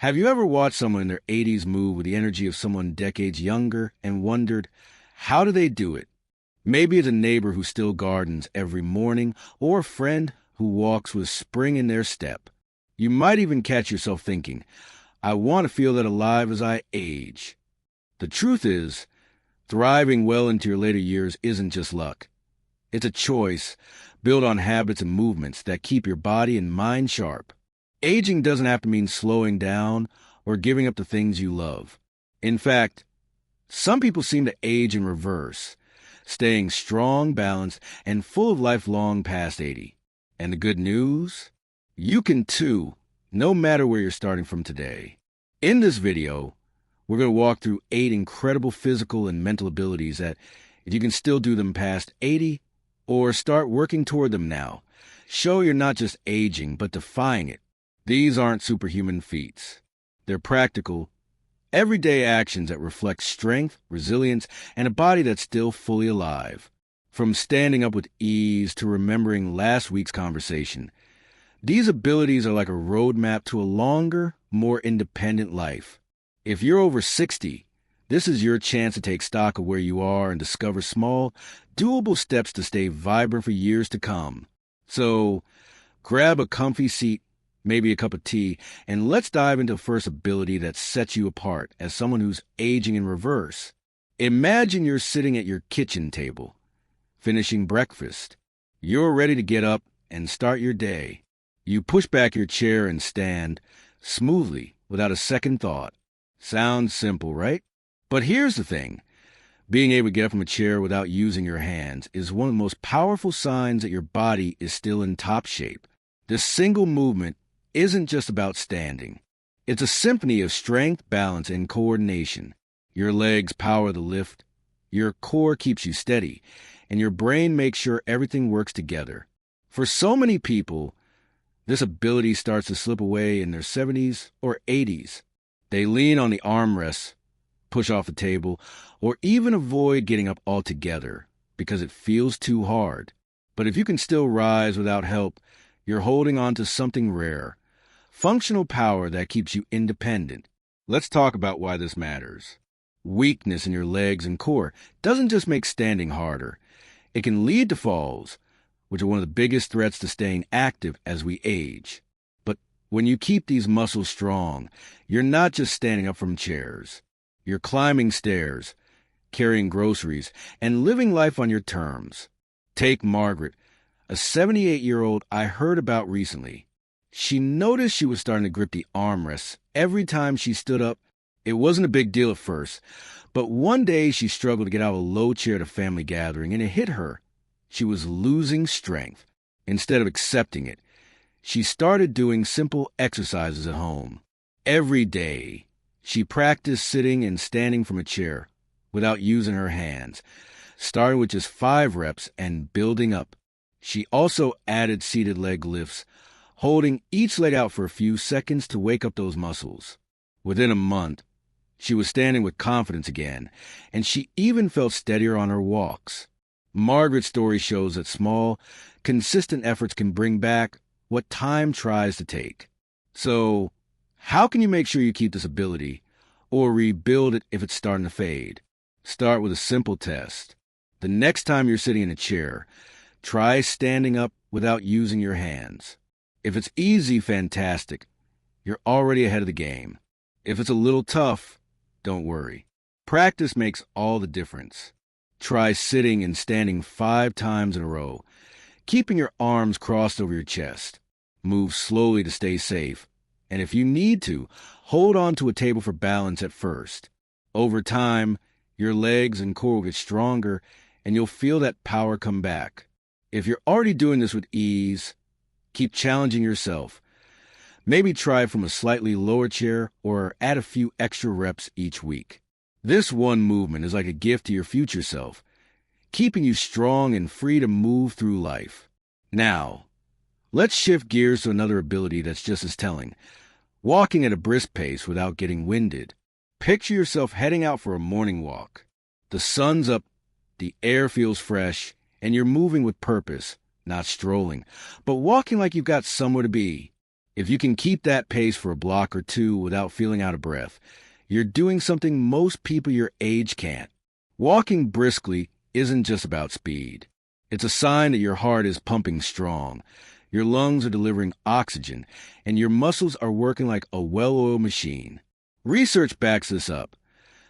Have you ever watched someone in their 80s move with the energy of someone decades younger and wondered, how do they do it? Maybe it's a neighbor who still gardens every morning or a friend who walks with spring in their step. You might even catch yourself thinking, I want to feel that alive as I age. The truth is, thriving well into your later years isn't just luck. It's a choice built on habits and movements that keep your body and mind sharp. Aging doesn't have to mean slowing down or giving up the things you love. In fact, some people seem to age in reverse, staying strong, balanced, and full of life long past 80. And the good news? You can too, no matter where you're starting from today. In this video, we're going to walk through 8 incredible physical and mental abilities that, if you can still do them past 80, or start working toward them now, show you're not just aging, but defying it. These aren't superhuman feats. They're practical, everyday actions that reflect strength, resilience, and a body that's still fully alive. From standing up with ease to remembering last week's conversation, these abilities are like a roadmap to a longer, more independent life. If you're over 60, this is your chance to take stock of where you are and discover small, doable steps to stay vibrant for years to come. So, grab a comfy seat, maybe a cup of tea, and let's dive into the first ability that sets you apart as someone who's aging in reverse. Imagine you're sitting at your kitchen table, finishing breakfast. You're ready to get up and start your day. You push back your chair and stand smoothly without a second thought. Sounds simple, right? But here's the thing. Being able to get up from a chair without using your hands is one of the most powerful signs that your body is still in top shape. This single movement isn't just about standing. It's a symphony of strength, balance, and coordination. Your legs power the lift, your core keeps you steady, and your brain makes sure everything works together. For so many people, this ability starts to slip away in their 70s or 80s. They lean on the armrests, push off the table, or even avoid getting up altogether because it feels too hard. But if you can still rise without help, you're holding on to something rare. Functional power that keeps you independent. Let's talk about why this matters. Weakness in your legs and core doesn't just make standing harder. It can lead to falls, which are one of the biggest threats to staying active as we age. But when you keep these muscles strong, you're not just standing up from chairs. You're climbing stairs, carrying groceries, and living life on your terms. Take Margaret, a 78-year-old I heard about recently. She noticed she was starting to grip the armrests every time she stood up. It wasn't a big deal at first, but one day she struggled to get out of a low chair at a family gathering, and it hit her. She was losing strength. Instead of accepting it, she started doing simple exercises at home. Every day, she practiced sitting and standing from a chair without using her hands, starting with just 5 reps and building up. She also added seated leg lifts, holding each leg out for a few seconds to wake up those muscles. Within a month, she was standing with confidence again, and she even felt steadier on her walks. Margaret's story shows that small, consistent efforts can bring back what time tries to take. So, how can you make sure you keep this ability, or rebuild it if it's starting to fade? Start with a simple test. The next time you're sitting in a chair, try standing up without using your hands. If it's easy, fantastic. You're already ahead of the game. If it's a little tough, don't worry. Practice makes all the difference. Try sitting and standing 5 times in a row, keeping your arms crossed over your chest. Move slowly to stay safe. And if you need to, hold on to a table for balance at first. Over time, your legs and core will get stronger, and you'll feel that power come back. If you're already doing this with ease, keep challenging yourself. Maybe try from a slightly lower chair or add a few extra reps each week. This one movement is like a gift to your future self, keeping you strong and free to move through life. Now, let's shift gears to another ability that's just as telling. Walking at a brisk pace without getting winded. Picture yourself heading out for a morning walk. The sun's up, the air feels fresh, and you're moving with purpose, not strolling, but walking like you've got somewhere to be. If you can keep that pace for a block or two without feeling out of breath, you're doing something most people your age can't. Walking briskly isn't just about speed. It's a sign that your heart is pumping strong, your lungs are delivering oxygen, and your muscles are working like a well-oiled machine. Research backs this up.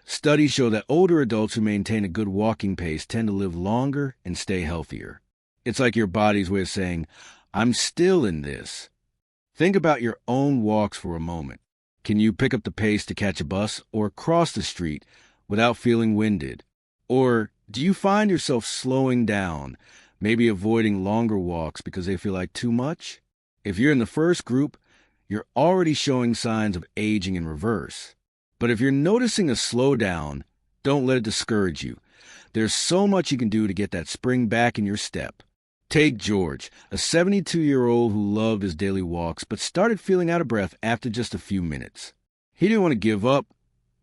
Studies show that older adults who maintain a good walking pace tend to live longer and stay healthier. It's like your body's way of saying, I'm still in this. Think about your own walks for a moment. Can you pick up the pace to catch a bus or cross the street without feeling winded? Or do you find yourself slowing down, maybe avoiding longer walks because they feel like too much? If you're in the first group, you're already showing signs of aging in reverse. But if you're noticing a slowdown, don't let it discourage you. There's so much you can do to get that spring back in your step. Take George, a 72-year-old who loved his daily walks but started feeling out of breath after just a few minutes. He didn't want to give up,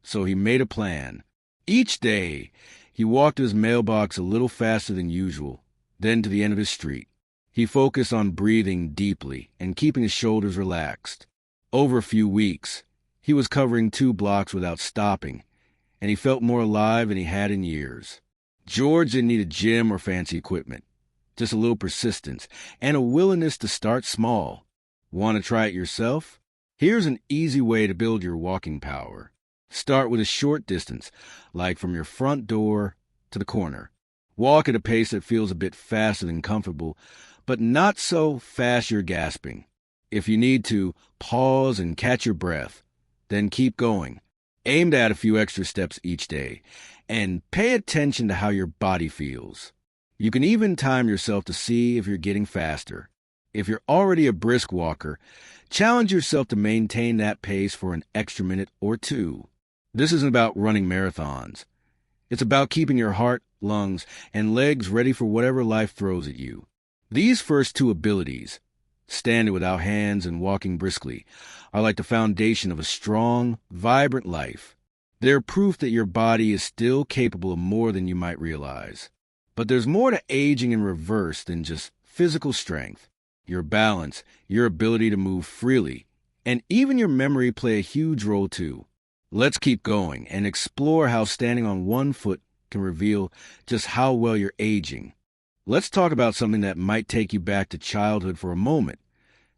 so he made a plan. Each day, he walked to his mailbox a little faster than usual, then to the end of his street. He focused on breathing deeply and keeping his shoulders relaxed. Over a few weeks, he was covering 2 blocks without stopping, and he felt more alive than he had in years. George didn't need a gym or fancy equipment. Just a little persistence, and a willingness to start small. Want to try it yourself? Here's an easy way to build your walking power. Start with a short distance, like from your front door to the corner. Walk at a pace that feels a bit faster than comfortable, but not so fast you're gasping. If you need to, pause and catch your breath. Then keep going. Aim to add a few extra steps each day, and pay attention to how your body feels. You can even time yourself to see if you're getting faster. If you're already a brisk walker, challenge yourself to maintain that pace for an extra minute or two. This isn't about running marathons. It's about keeping your heart, lungs, and legs ready for whatever life throws at you. These first 2 abilities, standing without hands and walking briskly, are like the foundation of a strong, vibrant life. They're proof that your body is still capable of more than you might realize. But there's more to aging in reverse than just physical strength. Your balance, your ability to move freely, and even your memory play a huge role too. Let's keep going and explore how standing on one foot can reveal just how well you're aging. Let's talk about something that might take you back to childhood for a moment.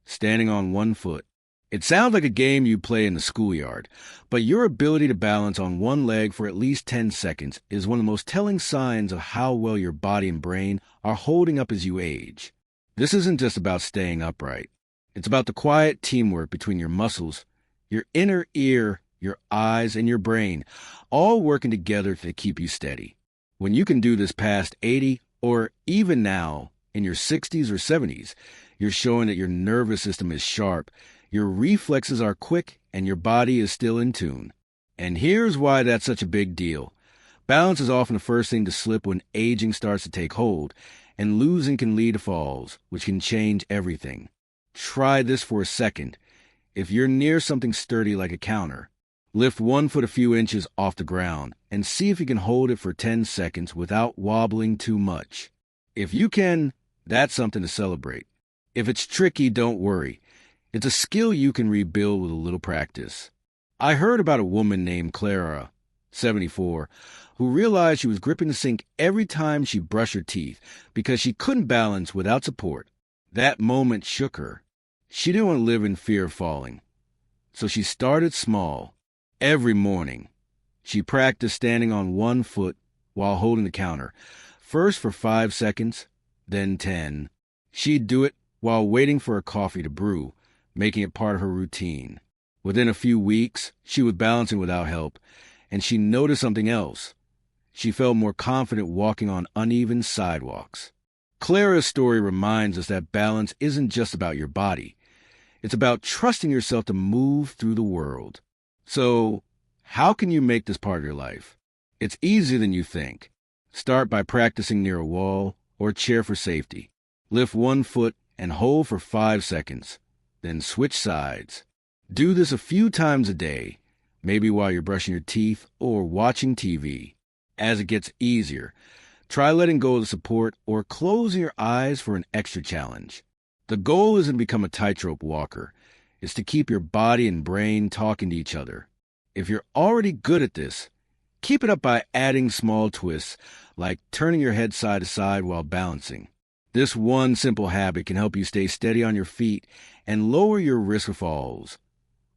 Standing on one foot. It sounds like a game you play in the schoolyard, but your ability to balance on one leg for at least 10 seconds is one of the most telling signs of how well your body and brain are holding up as you age. This isn't just about staying upright. It's about the quiet teamwork between your muscles, your inner ear, your eyes, and your brain, all working together to keep you steady. When you can do this past 80, or even now, in your 60s or 70s, you're showing that your nervous system is sharp, your reflexes are quick, and your body is still in tune. And here's why that's such a big deal. Balance is often the first thing to slip when aging starts to take hold, and losing can lead to falls, which can change everything. Try this for a second. If you're near something sturdy like a counter, lift one foot a few inches off the ground and see if you can hold it for 10 seconds without wobbling too much. If you can, that's something to celebrate. If it's tricky, don't worry. It's a skill you can rebuild with a little practice. I heard about a woman named Clara, 74, who realized she was gripping the sink every time she brushed her teeth because she couldn't balance without support. That moment shook her. She didn't want to live in fear of falling. So she started small. Every morning, she practiced standing on one foot while holding the counter, first for 5 seconds, then 10. She'd do it while waiting for her coffee to brew, making it part of her routine. Within a few weeks, she was balancing without help, and she noticed something else. She felt more confident walking on uneven sidewalks. Clara's story reminds us that balance isn't just about your body. It's about trusting yourself to move through the world. So, how can you make this part of your life? It's easier than you think. Start by practicing near a wall or chair for safety. Lift one foot and hold for 5 seconds. Then switch sides. Do this a few times a day, maybe while you're brushing your teeth or watching TV. As it gets easier, try letting go of the support or closing your eyes for an extra challenge. The goal isn't to become a tightrope walker. is to keep your body and brain talking to each other. If you're already good at this, keep it up by adding small twists, like turning your head side to side while balancing. This one simple habit can help you stay steady on your feet and lower your risk of falls,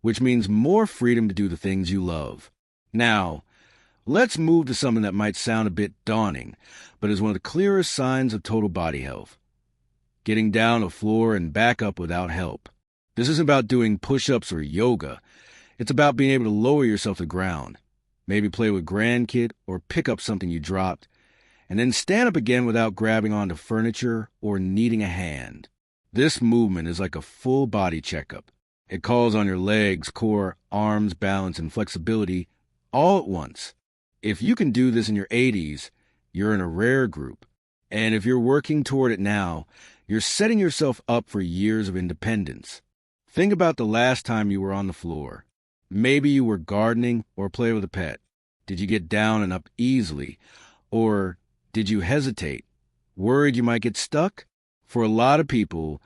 which means more freedom to do the things you love. Now, let's move to something that might sound a bit daunting, but is one of the clearest signs of total body health. Getting down the floor and back up without help. This isn't about doing push-ups or yoga. It's about being able to lower yourself to the ground, maybe play with grandkid or pick up something you dropped, and then stand up again without grabbing onto furniture or needing a hand. This movement is like a full body checkup. It calls on your legs, core, arms, balance, and flexibility all at once. If you can do this in your 80s, you're in a rare group. And if you're working toward it now, you're setting yourself up for years of independence. Think about the last time you were on the floor. Maybe you were gardening or playing with a pet. Did you get down and up easily? Or did you hesitate, worried you might get stuck? For a lot of people,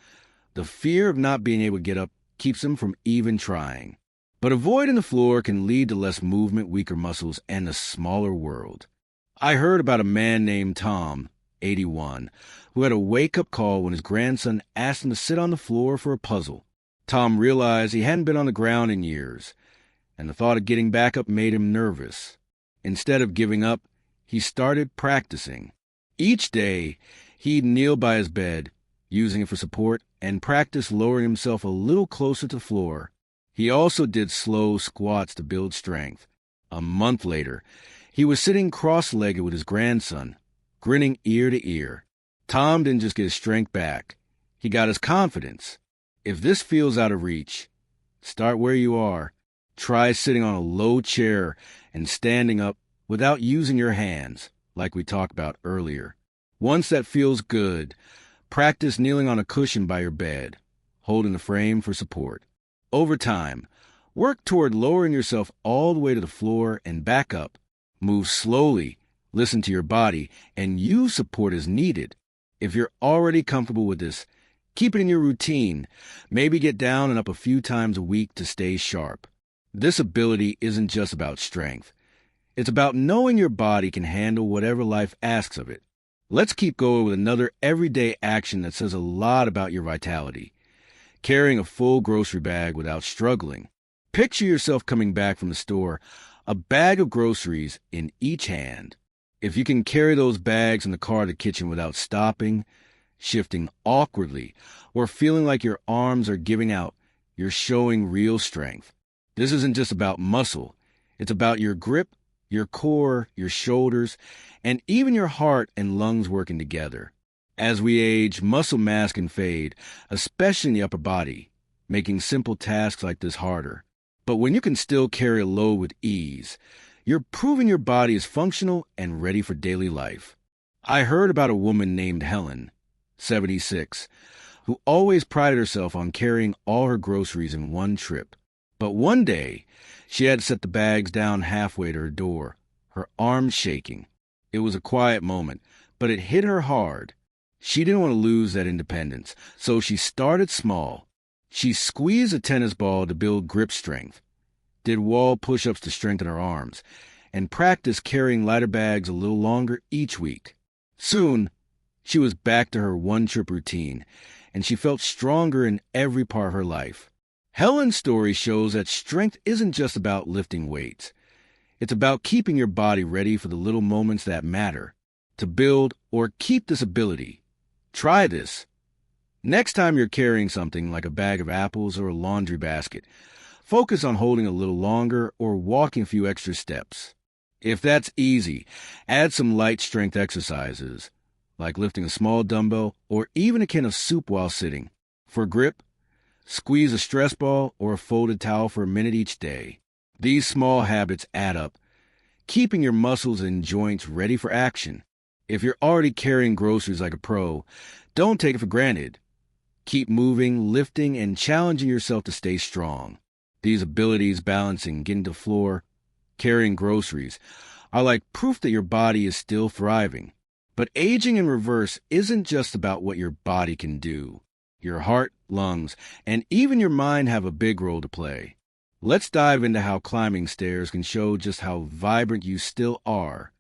the fear of not being able to get up keeps them from even trying. But avoiding the floor can lead to less movement, weaker muscles, and a smaller world. I heard about a man named Tom, 81, who had a wake-up call when his grandson asked him to sit on the floor for a puzzle. Tom realized he hadn't been on the ground in years, and the thought of getting back up made him nervous. Instead of giving up, he started practicing. Each day, he'd kneel by his bed, using it for support, and practice lowering himself a little closer to the floor. He also did slow squats to build strength. A month later, he was sitting cross-legged with his grandson, grinning ear to ear. Tom didn't just get his strength back. He got his confidence. If this feels out of reach, start where you are. Try sitting on a low chair and standing up without using your hands, like we talked about earlier. Once that feels good, practice kneeling on a cushion by your bed, holding the frame for support. Over time, work toward lowering yourself all the way to the floor and back up. Move slowly, listen to your body, and use support as needed. If you're already comfortable with this, keep it in your routine. Maybe get down and up a few times a week to stay sharp. This ability isn't just about strength. It's about knowing your body can handle whatever life asks of it. Let's keep going with another everyday action that says a lot about your vitality. Carrying a full grocery bag without struggling. Picture yourself coming back from the store, a bag of groceries in each hand. If you can carry those bags in the car to the kitchen without stopping, shifting awkwardly, or feeling like your arms are giving out, you're showing real strength. This isn't just about muscle. It's about your grip, your core, your shoulders, and even your heart and lungs working together. As we age, muscle mass can fade, especially in the upper body, making simple tasks like this harder. But when you can still carry a load with ease, you're proving your body is functional and ready for daily life. I heard about a woman named Helen, 76, who always prided herself on carrying all her groceries in one trip. But one day, she had to set the bags down halfway to her door, her arms shaking. It was a quiet moment, but it hit her hard. She didn't want to lose that independence, so she started small. She squeezed a tennis ball to build grip strength, did wall push-ups to strengthen her arms, and practiced carrying lighter bags a little longer each week. Soon, she was back to her one-trip routine, and she felt stronger in every part of her life. Helen's story shows that strength isn't just about lifting weights. It's about keeping your body ready for the little moments that matter. To build or keep this ability, try this. Next time you're carrying something like a bag of apples or a laundry basket, focus on holding a little longer or walking a few extra steps. If that's easy, add some light strength exercises, like lifting a small dumbbell or even a can of soup while sitting. For grip, squeeze a stress ball or a folded towel for a minute each day. These small habits add up, keeping your muscles and joints ready for action. If you're already carrying groceries like a pro, don't take it for granted. Keep moving, lifting, and challenging yourself to stay strong. These abilities, balancing, getting to the floor, carrying groceries, are like proof that your body is still thriving. But aging in reverse isn't just about what your body can do. Your heart, lungs, and even your mind have a big role to play. Let's dive into how climbing stairs can show just how vibrant you still are.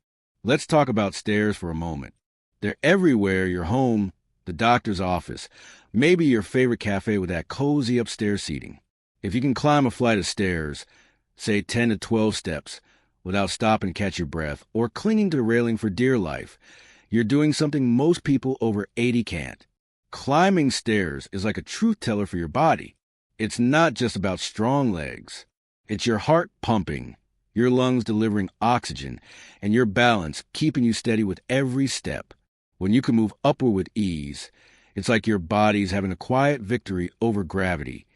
Let's talk about stairs for a moment. They're everywhere: your home, the doctor's office, maybe your favorite cafe with that cozy upstairs seating. If you can climb a flight of stairs, say 10 to 12 steps, without stopping to catch your breath or clinging to the railing for dear life, you're doing something most people over 80 can't. Climbing stairs is like a truth teller for your body. It's not just about strong legs. It's your heart pumping, your lungs delivering oxygen, and your balance keeping you steady with every step. When you can move upward with ease, it's like your body's having a quiet victory over gravity,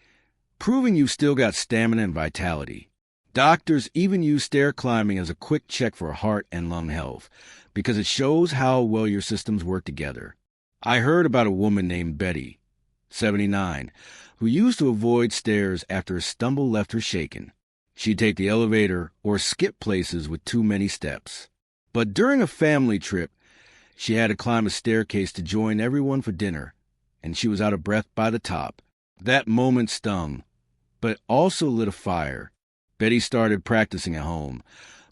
proving you've still got stamina and vitality. Doctors even use stair climbing as a quick check for heart and lung health, because it shows how well your systems work together. I heard about a woman named Betty, 79, who used to avoid stairs after a stumble left her shaken. She'd take the elevator or skip places with too many steps. But during a family trip, she had to climb a staircase to join everyone for dinner, and she was out of breath by the top. That moment stung, but also lit a fire. Betty started practicing at home,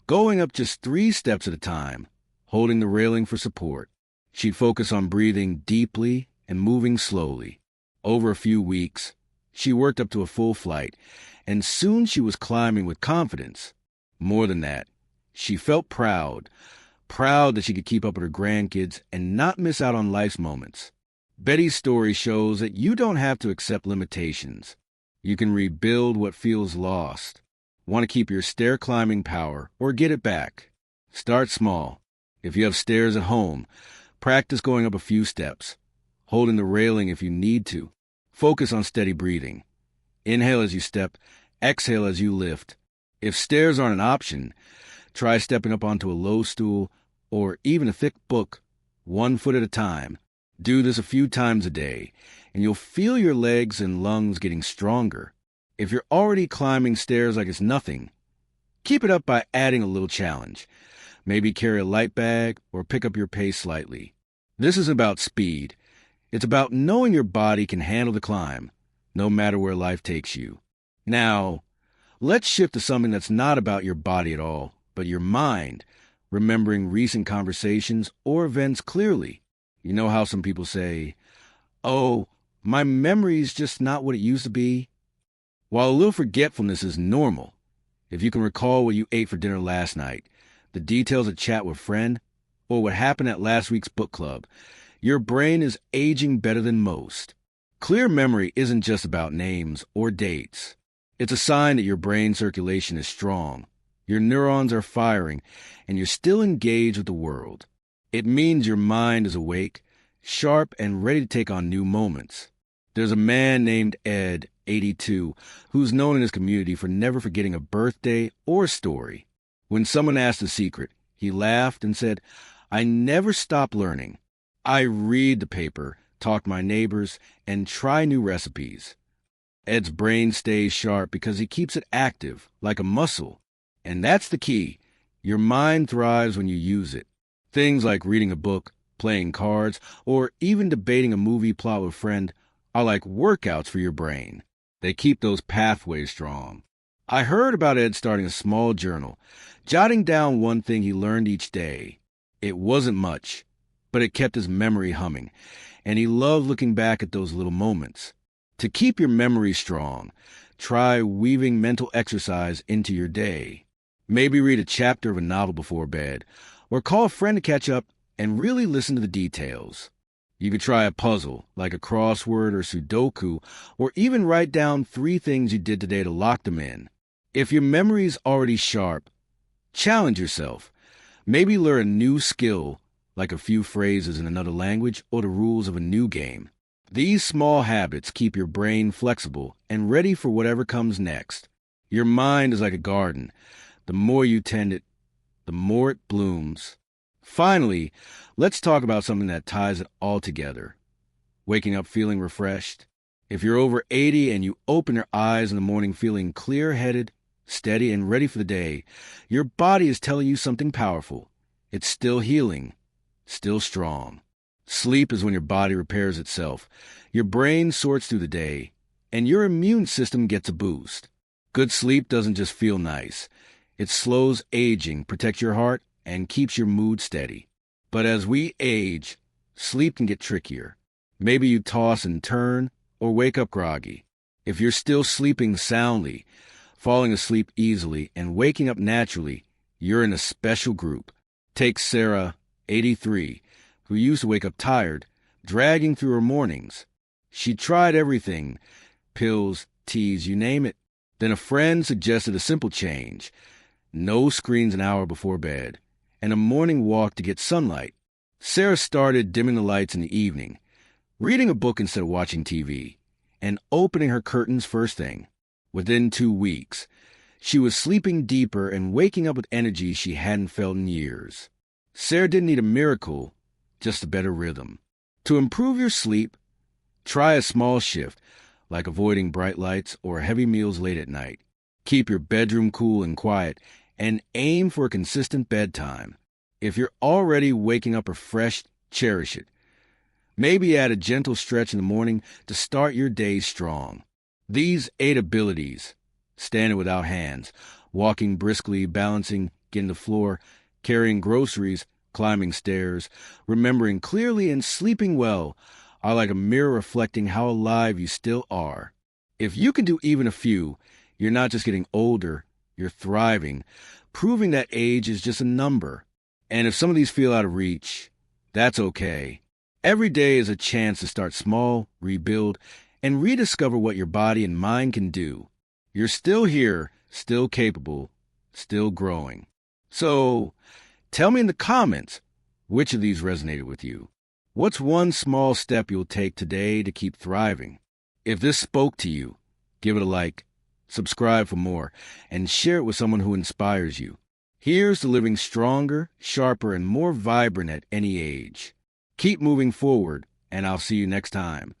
going up just 3 steps at a time, holding the railing for support. She'd focus on breathing deeply and moving slowly. Over a few weeks, she worked up to a full flight, and soon she was climbing with confidence. More than that, she felt proud that she could keep up with her grandkids and not miss out on life's moments. Betty's story shows that you don't have to accept limitations. You can rebuild what feels lost. Want to keep your stair climbing power or get it back? Start small. If you have stairs at home, practice going up a few steps, holding the railing if you need to. Focus on steady breathing. Inhale as you step, exhale as you lift. If stairs aren't an option, try stepping up onto a low stool or even a thick book, 1 foot at a time. Do this a few times a day, and you'll feel your legs and lungs getting stronger. If you're already climbing stairs like it's nothing, keep it up by adding a little challenge. Maybe carry a light bag or pick up your pace slightly. This isn't about speed. It's about knowing your body can handle the climb, no matter where life takes you. Now, let's shift to something that's not about your body at all, but your mind, remembering recent conversations or events clearly. You know how some people say, "Oh, my memory's just not what it used to be"? While a little forgetfulness is normal, if you can recall what you ate for dinner last night, the details of chat with a friend, or what happened at last week's book club, your brain is aging better than most. Clear memory isn't just about names or dates. It's a sign that your brain circulation is strong, your neurons are firing, and you're still engaged with the world. It means your mind is awake, sharp, and ready to take on new moments. There's a man named Ed, 82, who's known in his community for never forgetting a birthday or story. When someone asked a secret, he laughed and said, "I never stop learning. I read the paper, talk to my neighbors, and try new recipes." Ed's brain stays sharp because he keeps it active, like a muscle. And that's the key. Your mind thrives when you use it. Things like reading a book, playing cards, or even debating a movie plot with a friend are like workouts for your brain. They keep those pathways strong. I heard about Ed starting a small journal, jotting down one thing he learned each day. It wasn't much, but it kept his memory humming, and he loved looking back at those little moments. To keep your memory strong, try weaving mental exercise into your day. Maybe read a chapter of a novel before bed, or call a friend to catch up and really listen to the details. You could try a puzzle, like a crossword or Sudoku, or even write down 3 things you did today to lock them in. If your memory's already sharp, challenge yourself. Maybe learn a new skill, like a few phrases in another language or the rules of a new game. These small habits keep your brain flexible and ready for whatever comes next. Your mind is like a garden. The more you tend it, the more it blooms. Finally, let's talk about something that ties it all together. Waking up feeling refreshed. If you're over 80 and you open your eyes in the morning feeling clear-headed, steady, and ready for the day, your body is telling you something powerful. It's still healing, still strong. Sleep is when your body repairs itself, your brain sorts through the day, and your immune system gets a boost. Good sleep doesn't just feel nice. It slows aging, protects your heart, and keeps your mood steady. But as we age, sleep can get trickier. Maybe you toss and turn or wake up groggy. If you're still sleeping soundly, falling asleep easily, and waking up naturally, you're in a special group. Take Sarah, 83, who used to wake up tired, dragging through her mornings. She tried everything, pills, teas, you name it. Then a friend suggested a simple change: no screens an hour before bed, and a morning walk to get sunlight. Sarah started dimming the lights in the evening, reading a book instead of watching TV, and opening her curtains first thing. Within 2 weeks, she was sleeping deeper and waking up with energy she hadn't felt in years. Sarah didn't need a miracle, just a better rhythm. To improve your sleep, try a small shift, like avoiding bright lights or heavy meals late at night. Keep your bedroom cool and quiet, and aim for a consistent bedtime. If you're already waking up refreshed, cherish it. Maybe add a gentle stretch in the morning to start your day strong. These 8 abilities, standing without hands, walking briskly, balancing, getting the floor, carrying groceries, climbing stairs, remembering clearly, and sleeping well, are like a mirror reflecting how alive you still are. If you can do even a few, you're not just getting older, you're thriving, proving that age is just a number. And if some of these feel out of reach, that's okay. Every day is a chance to start small, rebuild, and rediscover what your body and mind can do. You're still here, still capable, still growing. So, tell me in the comments, which of these resonated with you? What's one small step you'll take today to keep thriving? If this spoke to you, give it a like, subscribe for more, and share it with someone who inspires you. Here's to living stronger, sharper, and more vibrant at any age. Keep moving forward, and I'll see you next time.